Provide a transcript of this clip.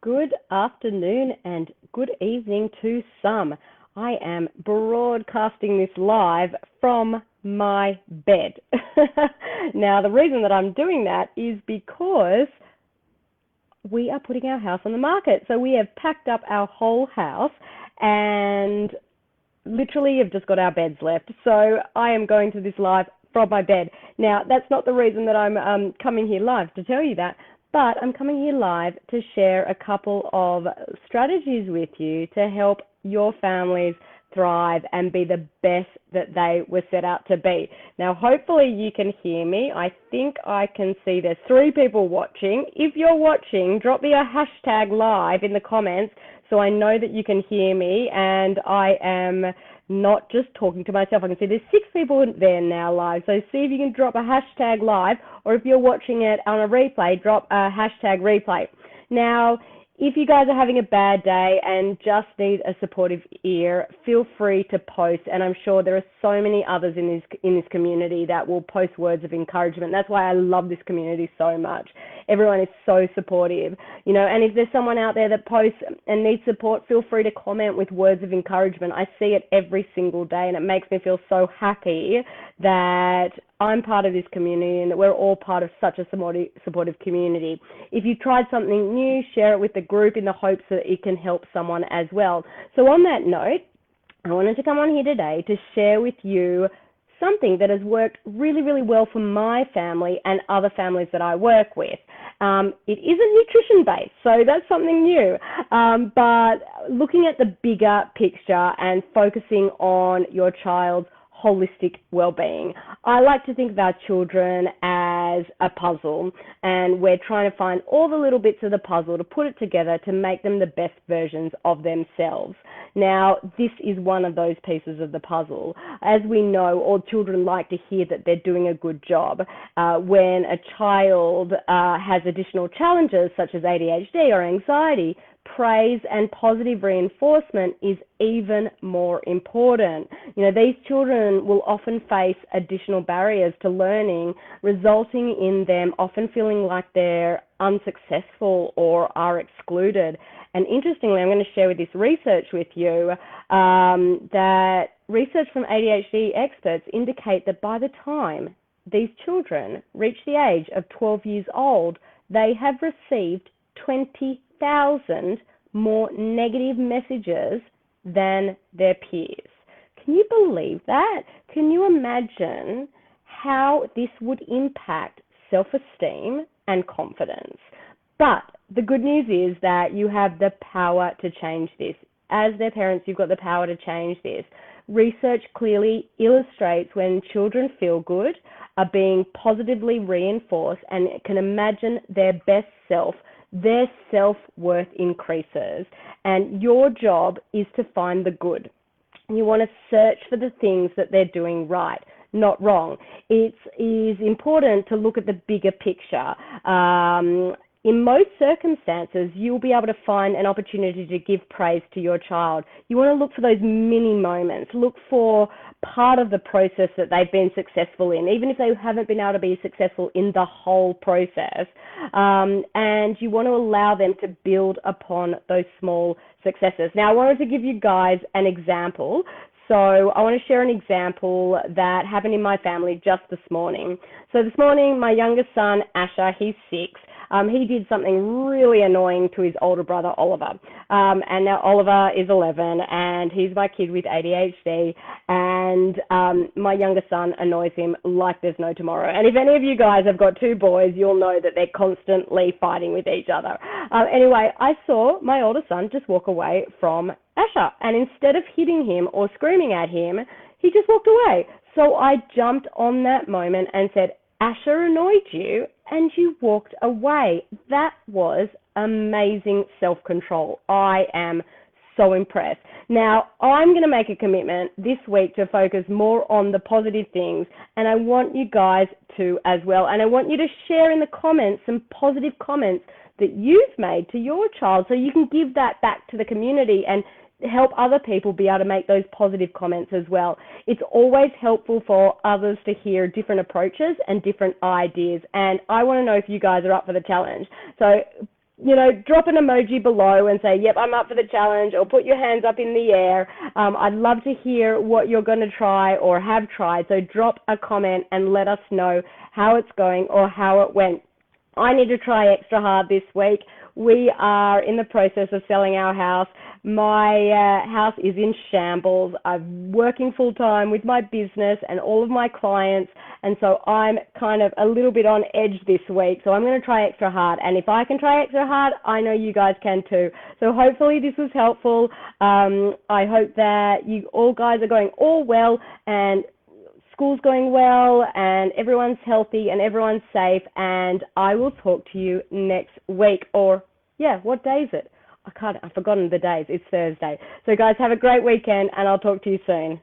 Good afternoon and good evening to some. I am broadcasting this live from my bed. Now, the reason that I'm doing that is because we are putting our house on the market. So we have packed up our whole house and literally have just got our beds left. So I am going to this live from my bed. Now, that's not the reason that I'm coming here live to tell you that, but I'm coming here live to share a couple of strategies with you to help your families thrive and be the best that they were set out to be. Now, hopefully you can hear me. I think I can see there's 3 people watching. If you're watching, drop me a hashtag live in the comments so I know that you can hear me and I am not just talking to myself. I can see there's 6 people there now live. So see if you can drop a hashtag live, or if you're watching it on a replay, drop a hashtag replay. Now, if you guys are having a bad day and just need a supportive ear, feel free to post. And I'm sure there are so many others in this community that will post words of encouragement. That's why I love this community so much. Everyone is so supportive, and if there's someone out there that posts and needs support, feel free to comment with words of encouragement. I see it every single day and it makes me feel so happy that I'm part of this community and that we're all part of such a supportive community. If you tried something new, share it with the group in the hopes that it can help someone as well. So on that note, I wanted to come on here today to share with you something that has worked really, really well for my family and other families that I work with. It isn't nutrition-based, so that's something new, but looking at the bigger picture and focusing on your child's holistic well-being. I like to think of our children as a puzzle, and we're trying to find all the little bits of the puzzle to put it together to make them the best versions of themselves. Now, this is one of those pieces of the puzzle. As we know, all children like to hear that they're doing a good job. When a child has additional challenges such as ADHD or anxiety, praise and positive reinforcement is even more important. These children will often face additional barriers to learning, resulting in them often feeling like they're unsuccessful or are excluded. And interestingly, I'm going to share with this research with you that research from ADHD experts indicate that by the time these children reach the age of 12 years old, they have received 20,000 more negative messages than their peers. Can you believe that? Can you imagine how this would impact self-esteem and confidence? But the good news is that you have the power to change this. As their parents, you've got the power to change this. Research clearly illustrates when children feel good, are being positively reinforced, and can imagine their best self, their self-worth increases. And your job is to find the good. You want to search for the things that they're doing right, not wrong. It is important to look at the bigger picture. In most circumstances, you'll be able to find an opportunity to give praise to your child. You want to look for those mini moments. Look for part of the process that they've been successful in, even if they haven't been able to be successful in the whole process. And you want to allow them to build upon those small successes. Now, I wanted to give you guys an example. So I want to share an example that happened in my family just this morning. So this morning, my youngest son, Asher, he's 6. He did something really annoying to his older brother, Oliver. And now Oliver is 11, and he's my kid with ADHD, and my youngest son annoys him like there's no tomorrow. And if any of you guys have got 2 boys, you'll know that they're constantly fighting with each other. Anyway, I saw my older son just walk away from Asher, and instead of hitting him or screaming at him, he just walked away. So I jumped on that moment and said, Asher annoyed you and you walked away. That was amazing self-control. I am so impressed. Now, I'm going to make a commitment this week to focus more on the positive things, and I want you guys to as well. And I want you to share in the comments some positive comments that you've made to your child so you can give that back to the community and help other people be able to make those positive comments as well. It's always helpful for others to hear different approaches and different ideas, and I want to know if you guys are up for the challenge. So drop an emoji below and say, yep, I'm up for the challenge, or put your hands up in the air. I'd love to hear what you're going to try or have tried. So drop a comment and let us know how it's going or how it went. I need to try extra hard this week. We are in the process of selling our house. My house is in shambles. I'm working full time with my business and all of my clients, and so I'm kind of a little bit on edge this week. So I'm going to try extra hard, and if I can try extra hard, I know you guys can too. So hopefully this was helpful. I hope that you all guys are going all well, and school's going well, and everyone's healthy and everyone's safe, and I will talk to you next week. Or, yeah, what day is it? I've forgotten the days. It's Thursday. So guys, have a great weekend, and I'll talk to you soon.